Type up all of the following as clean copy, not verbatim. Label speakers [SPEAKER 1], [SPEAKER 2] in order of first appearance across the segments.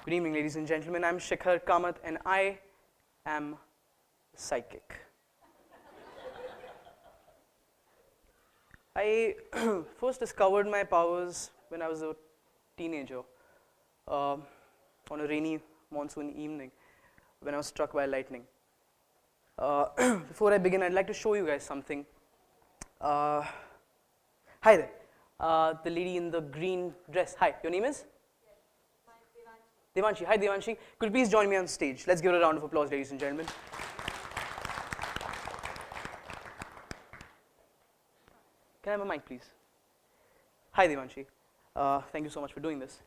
[SPEAKER 1] Good evening, ladies and gentlemen. I'm Shikhar Kamat, and I am psychic. I first discovered my powers when I was a teenager, on a rainy monsoon evening, when I was struck by lightning. Before I begin, I'd like to show you guys something. Hi there. The lady in the green dress. Hi, your name is? Devanshi. Hi, Devanshi. Could you please join me on stage? Let's give her a round of applause, ladies and gentlemen. Can I have a mic, please? Hi, Devanshi. Thank you so much for doing this.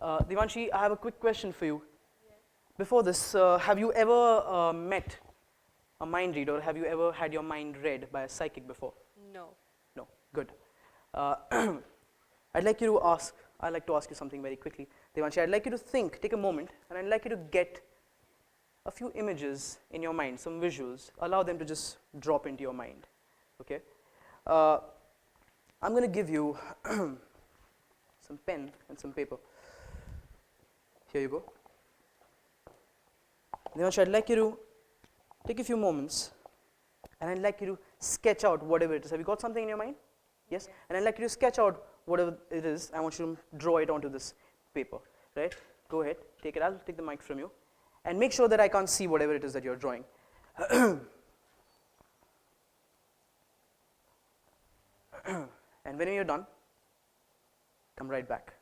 [SPEAKER 1] Devanshi, I have a quick question for you. Before this, have you ever met a mind reader, or have you ever had your mind read by a psychic before?
[SPEAKER 2] No.
[SPEAKER 1] No. Good. I'd like to ask you something very quickly. Devanshi, I'd like you to think, take a moment, and I'd like you to get a few images in your mind, some visuals. Allow them to just drop into your mind, okay? I'm going to give you some pen and some paper. Here you go. Devanshi, I'd like you to take a few moments, and I'd like you to sketch out whatever it is. Have you got something in your mind? Yes? And I'd like you to sketch out whatever it is. I want you to draw it onto this paper, right? Go ahead, take it. I'll take the mic from you. And make sure that I can't see whatever it is that you're drawing. And when you're done, come right back.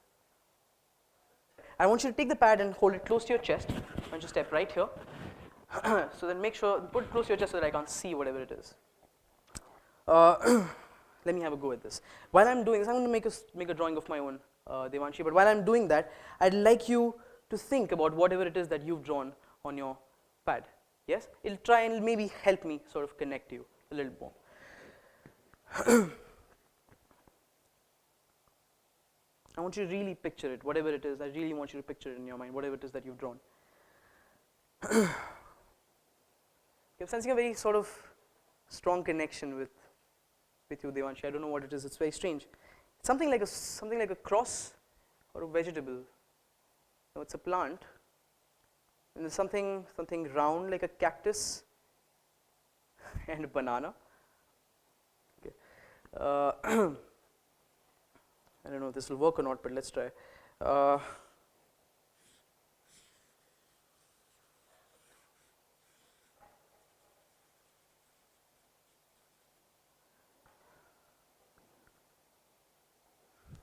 [SPEAKER 1] I want you to take the pad and hold it close to your chest. And just step right here. So then make sure, put it close to your chest so that I can't see whatever it is. Let me have a go at this. While I'm doing this, I'm going to make a drawing of my own, Devanshi. But while I'm doing that, I'd like you to think about whatever it is that you've drawn on your pad. Yes? It'll try and maybe help me sort of connect you a little more. I want you to really picture it, whatever it is. I really want you to picture it in your mind, whatever it is that you've drawn. You're sensing a very sort of strong connection with you, Devanshi. I don't know what it is. It's very strange. It's something like a cross or a vegetable. No, it's a plant. And there's something round like a cactus and a banana. Okay. I don't know if this will work or not, but let's try.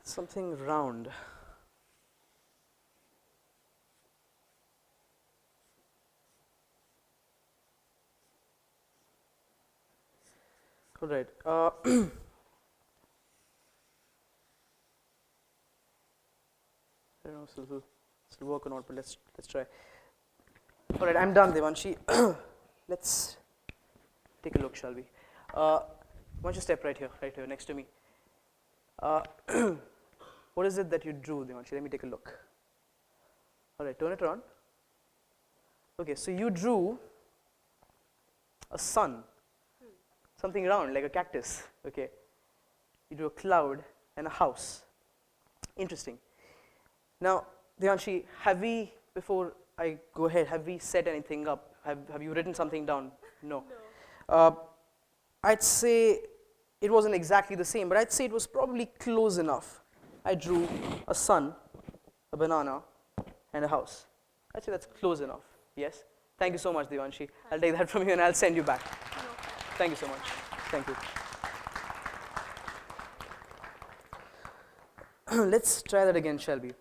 [SPEAKER 1] Something round. All right. I don't know if this will work or not, but let's try. All right, I'm done, Devanshi. Let's take a look, shall we? Why don't you step right here next to me. What is it that you drew, Devanshi? Let me take a look. All right, turn it around. Okay, so you drew a sun, something round like a cactus. Okay, you drew a cloud and a house. Interesting. Now, Devanshi, before I go ahead, have we set anything up? Have you written something down? No. I'd say it wasn't exactly the same, but I'd say it was probably close enough. I drew a sun, a banana, and a house. I'd say that's close enough. Yes? Thank you so much, Devanshi. I'll take that from you and I'll send you back. No. Thank you so much. Thank you. Let's try that again, shall we?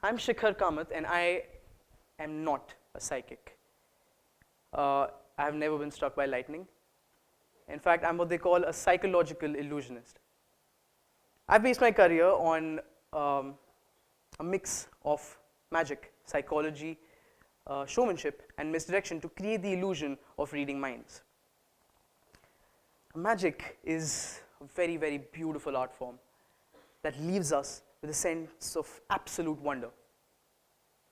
[SPEAKER 1] I'm Shikhar Kamat, and I am not a psychic. I have never been struck by lightning. In fact, I'm what they call a psychological illusionist. I've based my career on a mix of magic, psychology, showmanship, and misdirection to create the illusion of reading minds. Magic is a very, very beautiful art form that leaves us with a sense of absolute wonder.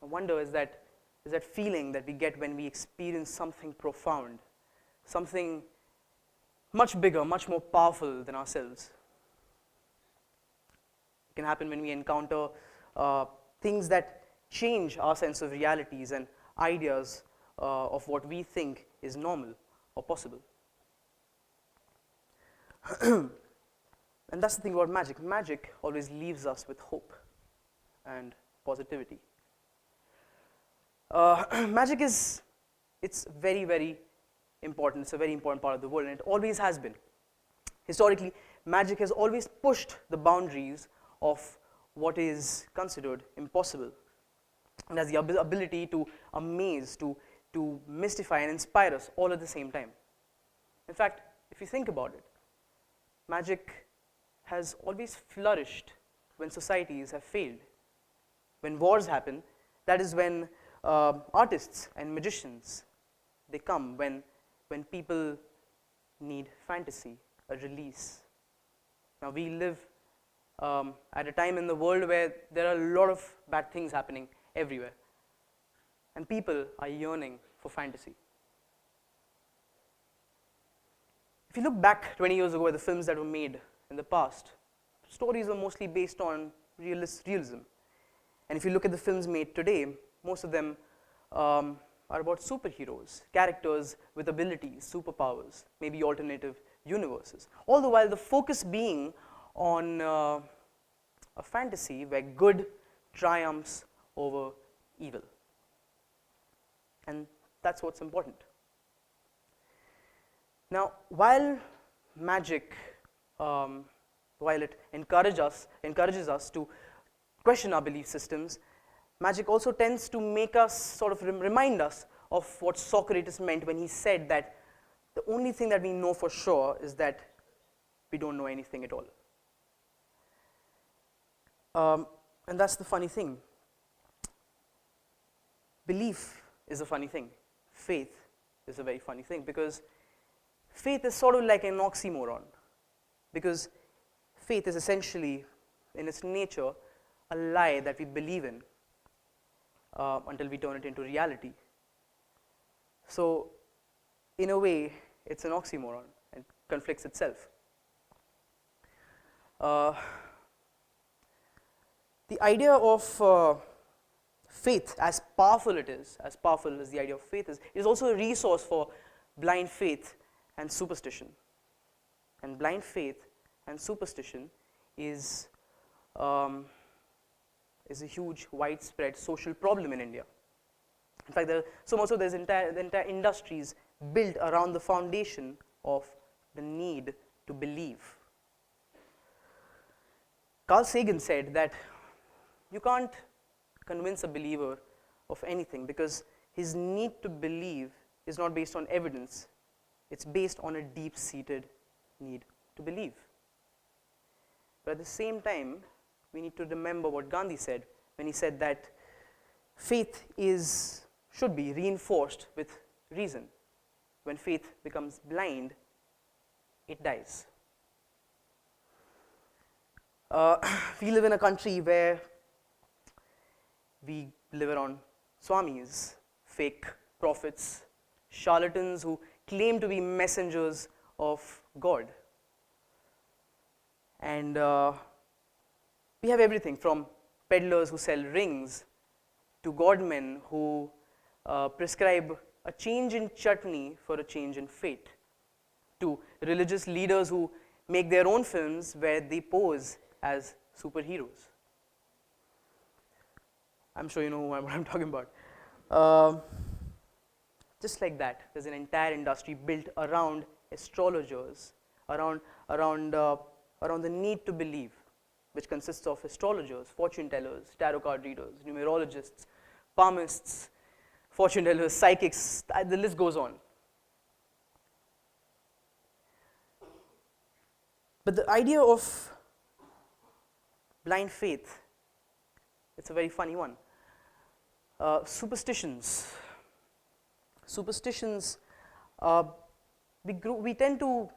[SPEAKER 1] The wonder is that is that feeling that we get when we experience something profound, something much bigger, much more powerful than ourselves. It can happen when we encounter things that change our sense of realities and ideas of what we think is normal or possible. And that's the thing about magic. Magic always leaves us with hope and positivity. Magic it's very, very important. It's a very important part of the world, and it always has been. Historically, magic has always pushed the boundaries of what is considered impossible. It has the ability to amaze, to mystify and inspire us all at the same time. In fact, if you think about it, magic has always flourished when societies have failed. When wars happen, that is when artists and magicians, they come when people need fantasy, a release. Now we live at a time in the world where there are a lot of bad things happening everywhere, and people are yearning for fantasy. If you look back 20 years ago at the films that were made in the past, stories were mostly based on realism. And if you look at the films made today, most of them are about superheroes, characters with abilities, superpowers, maybe alternative universes. All the while the focus being on a fantasy where good triumphs over evil. And that's what's important. Now, while magic, while it encourages us to question our belief systems, magic also tends to make us sort of remind us of what Socrates meant when he said that the only thing that we know for sure is that we don't know anything at all. And that's the funny thing. Belief is a funny thing. Faith is a very funny thing, because faith is sort of like an oxymoron, because faith is essentially, in its nature, a lie that we believe in until we turn it into reality. So, in a way, it's an oxymoron and conflicts itself. The idea of faith, as powerful as the idea of faith is also a resource for blind faith and superstition. And blind faith and superstition is a huge, widespread social problem in India. In fact, there's entire industries built around the foundation of the need to believe. Carl Sagan said that you can't convince a believer of anything, because his need to believe is not based on evidence. It's based on a deep-seated need to believe. But at the same time, we need to remember what Gandhi said when he said that faith should be reinforced with reason. When faith becomes blind, it dies. We live in a country where we live around swamis, fake prophets, charlatans who claim to be messengers of God. And we have everything from peddlers who sell rings to godmen who prescribe a change in chutney for a change in fate, to religious leaders who make their own films where they pose as superheroes. I'm sure you know what I'm talking about. Just like that, there's an entire industry built around astrologers, around the need to believe, which consists of astrologers, fortune tellers, tarot card readers, numerologists, palmists, fortune tellers, psychics, the list goes on. But the idea of blind faith, it's a very funny one. Superstitions, we tend to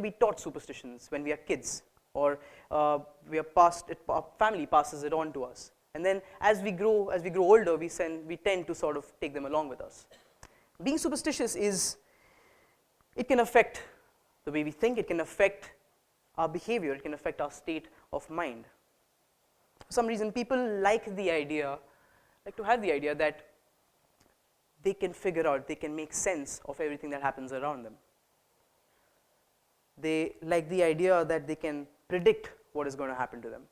[SPEAKER 1] be taught superstitions when we are kids, or our family passes it on to us. And then as we grow older, we tend to sort of take them along with us. Being superstitious it can affect the way we think, it can affect our behavior, it can affect our state of mind. For some reason, people like to have the idea that they can figure out, they can make sense of everything that happens around them. They like the idea that they can predict what is going to happen to them.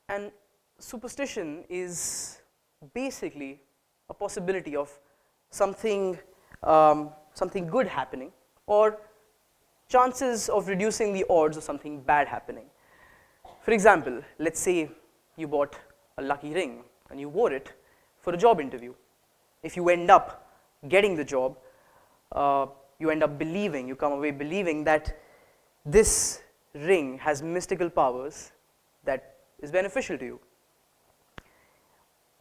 [SPEAKER 1] And superstition is basically a possibility of something good happening, or chances of reducing the odds of something bad happening. For example, let's say you bought a lucky ring and you wore it for a job interview. If you end up getting the job, you come away believing that this ring has mystical powers that is beneficial to you.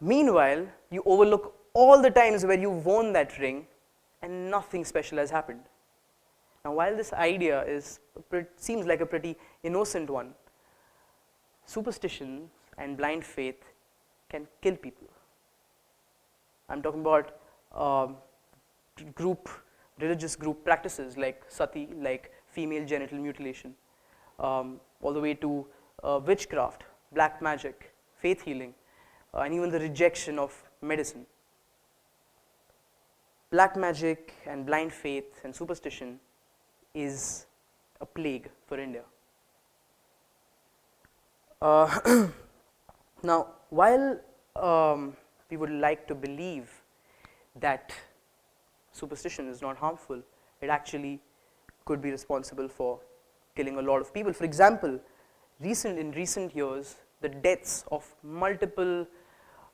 [SPEAKER 1] Meanwhile, you overlook all the times where you've worn that ring and nothing special has happened. Now, while this idea seems like a pretty innocent one, superstition and blind faith can kill people. I'm talking about religious group practices like sati, like female genital mutilation, all the way to witchcraft, black magic, faith healing, and even the rejection of medicine. Black magic and blind faith and superstition is a plague for India. Now, while we would like to believe that superstition is not harmful, it actually could be responsible for killing a lot of people. For example, in recent years, the deaths of multiple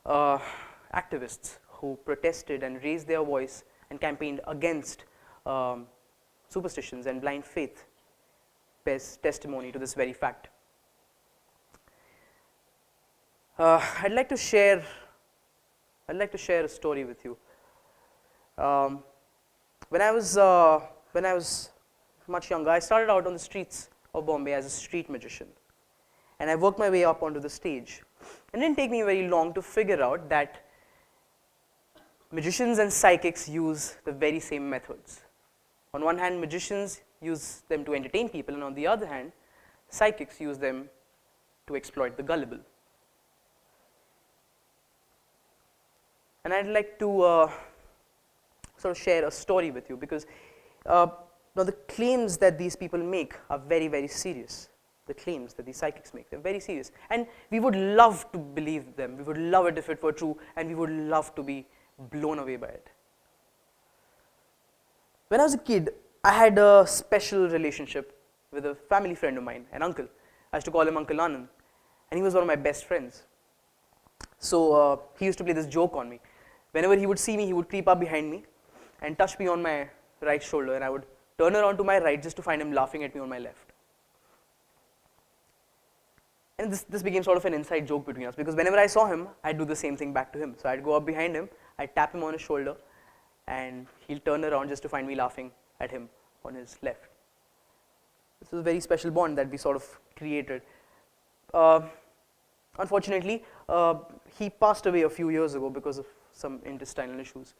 [SPEAKER 1] activists who protested and raised their voice and campaigned against superstitions and blind faith bears testimony to this very fact. I'd like to share a story with you. When I was much younger, I started out on the streets of Bombay as a street magician, and I worked my way up onto the stage. It didn't take me very long to figure out that magicians and psychics use the very same methods. On one hand, magicians use them to entertain people, and on the other hand, psychics use them to exploit the gullible. And I'd like to sort of share a story with you, because now the claims that these people make are very, very serious. The claims that these psychics make, they're very serious. And we would love to believe them. We would love it if it were true, and we would love to be blown away by it. When I was a kid, I had a special relationship with a family friend of mine, an uncle. I used to call him Uncle Anand, and he was one of my best friends. So he used to play this joke on me. Whenever he would see me, he would creep up behind me and touch me on my right shoulder, and I would turn around to my right just to find him laughing at me on my left. And this became sort of an inside joke between us, because whenever I saw him, I'd do the same thing back to him. So I'd go up behind him, I'd tap him on his shoulder, and he'll turn around just to find me laughing at him on his left. This was a very special bond that we sort of created. Unfortunately, he passed away a few years ago because of some intestinal issues.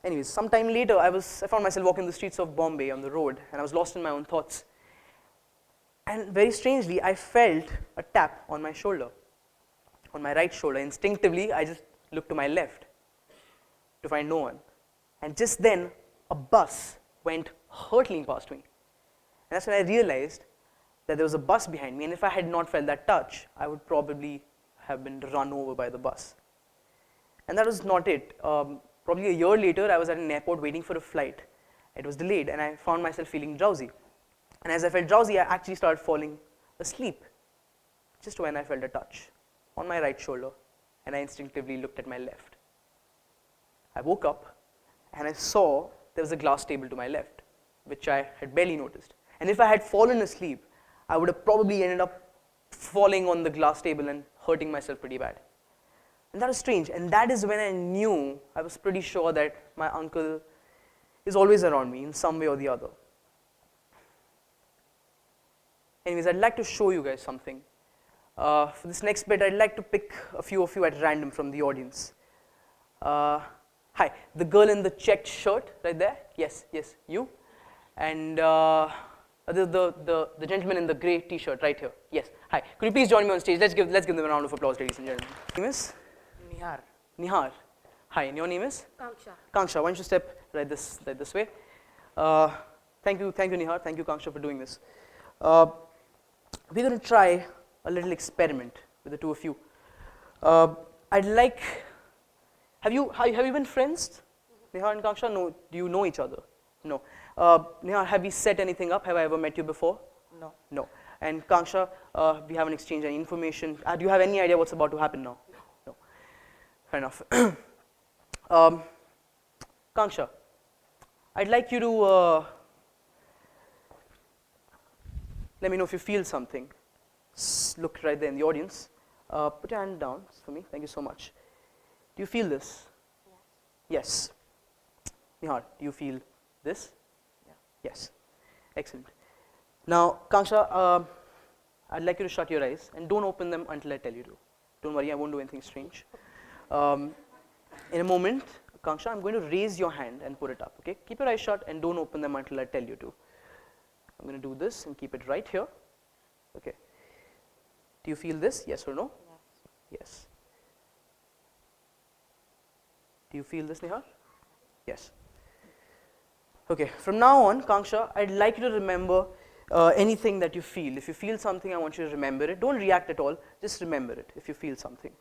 [SPEAKER 1] Anyways, sometime later, I found myself walking the streets of Bombay on the road, and I was lost in my own thoughts. And very strangely, I felt a tap on my shoulder, on my right shoulder. Instinctively, I just looked to my left to find no one. And just then, a bus went hurtling past me. And that's when I realized that there was a bus behind me, and if I had not felt that touch, I would probably have been run over by the bus. And that was not it. Probably a year later, I was at an airport waiting for a flight. It was delayed, and I found myself feeling drowsy. And as I felt drowsy, I actually started falling asleep, just when I felt a touch on my right shoulder, and I instinctively looked at my left. I woke up, and I saw there was a glass table to my left, which I had barely noticed. And if I had fallen asleep, I would have probably ended up falling on the glass table and hurting myself pretty bad. And that was strange, and that is when I knew, I was pretty sure that my uncle is always around me in some way or the other. Anyways, I'd like to show you guys something. For this next bit, I'd like to pick a few of you at random from the audience. Hi, the girl in the checked shirt right there. Yes, yes, you. And the gentleman in the grey T-shirt right here. Yes. Hi. Could you please join me on stage? Let's give them a round of applause, ladies and gentlemen. Your name is?
[SPEAKER 2] Nihar.
[SPEAKER 1] Nihar. Hi. And your name is?
[SPEAKER 2] Kanksha.
[SPEAKER 1] Kanksha. Why don't you step right this way? Thank you, Nihar. Thank you, Kanksha, for doing this. We're going to try a little experiment with the two of you. I'd like. Have you been friends, Nihar and Kanksha? No. Do you know each other? No. Nihar, have we set anything up? Have I ever met you before?
[SPEAKER 2] No.
[SPEAKER 1] No. And Kanksha, we haven't exchanged any information. Do you have any idea what's about to happen now? No. Fair enough. Kanksha, I'd like you to let me know if you feel something. Look right there in the audience. Put your hand down for me. Thank you so much. Do you feel this? Yes. Nihar, do you feel this?
[SPEAKER 2] Yeah.
[SPEAKER 1] Yes. Excellent. Now, Kanksha, I'd like you to shut your eyes and don't open them until I tell you to. Don't worry, I won't do anything strange. In a moment, Kanksha, I'm going to raise your hand and put it up. Okay? Keep your eyes shut and don't open them until I tell you to. I'm going to do this and keep it right here. Okay. Do you feel this? Yes or no?
[SPEAKER 2] Yes.
[SPEAKER 1] Yes. Do you feel this, Nihar? Yes. Okay, from now on, Kanksha, I'd like you to remember anything that you feel. If you feel something, I want you to remember it. Don't react at all, just remember it if you feel something.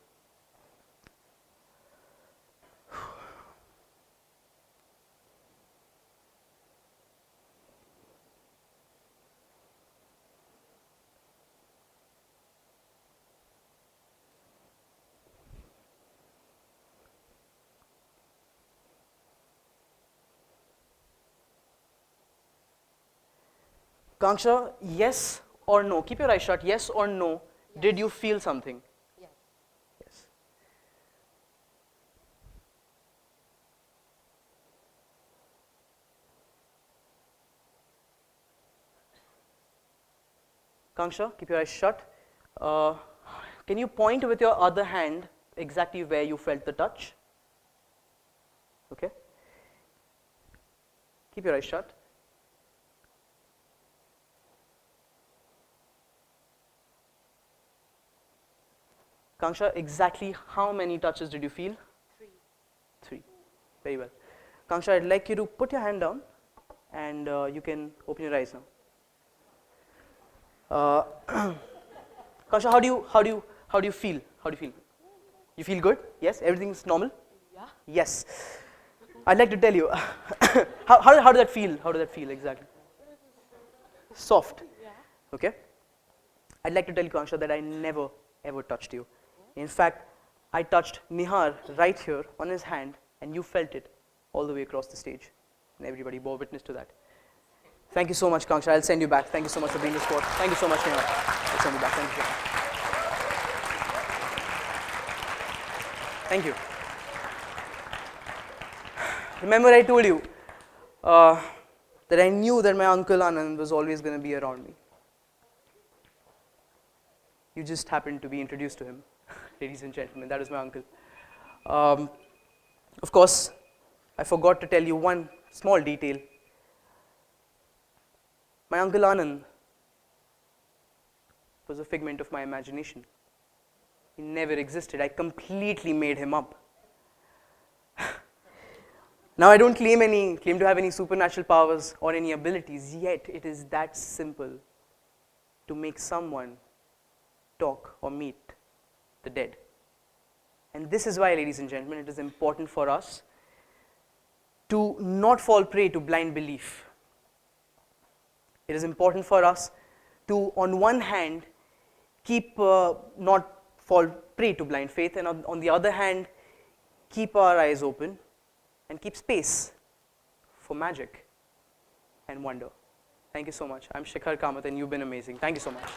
[SPEAKER 1] Kanksha, yes or no? Keep your eyes shut. Yes or no?
[SPEAKER 2] Yes.
[SPEAKER 1] Did you feel something?
[SPEAKER 2] Yes.
[SPEAKER 1] Yes. Kanksha, keep your eyes shut. Can you point with your other hand exactly where you felt the touch? Okay. Keep your eyes shut. Kanksha, exactly how many touches did you feel?
[SPEAKER 2] 3.
[SPEAKER 1] 3. Very well. Kanksha, I'd like you to put your hand down and you can open your eyes now. Kanksha, how do you feel? How do you feel? You feel good? Yes? Everything's normal?
[SPEAKER 2] Yeah.
[SPEAKER 1] Yes. I'd like to tell you. how does that feel? How does that feel exactly? Soft.
[SPEAKER 2] Yeah.
[SPEAKER 1] Okay. I'd like to tell you, Kanksha, that I never ever touched you. In fact, I touched Nihar right here on his hand and you felt it all the way across the stage. And everybody bore witness to that. Thank you so much, Kanksha. I'll send you back. Thank you so much for being the sport. Thank you so much, Nihar. I'll send you back. Thank you. Thank you. Remember I told you that I knew that my uncle Anand was always going to be around me. You just happened to be introduced to him, ladies and gentlemen. That is my uncle. Of course, I forgot to tell you one small detail. My uncle Anand was a figment of my imagination. He never existed. I completely made him up. Now I don't claim to have any supernatural powers or any abilities, yet it is that simple to make someone talk or meet the dead. And this is why, ladies and gentlemen, it is important for us to not fall prey to blind belief. It is important for us to, on one hand, keep not fall prey to blind faith, and on the other hand, keep our eyes open and keep space for magic and wonder. Thank you so much. I'm Shikhar Kamat and you've been amazing. Thank you so much.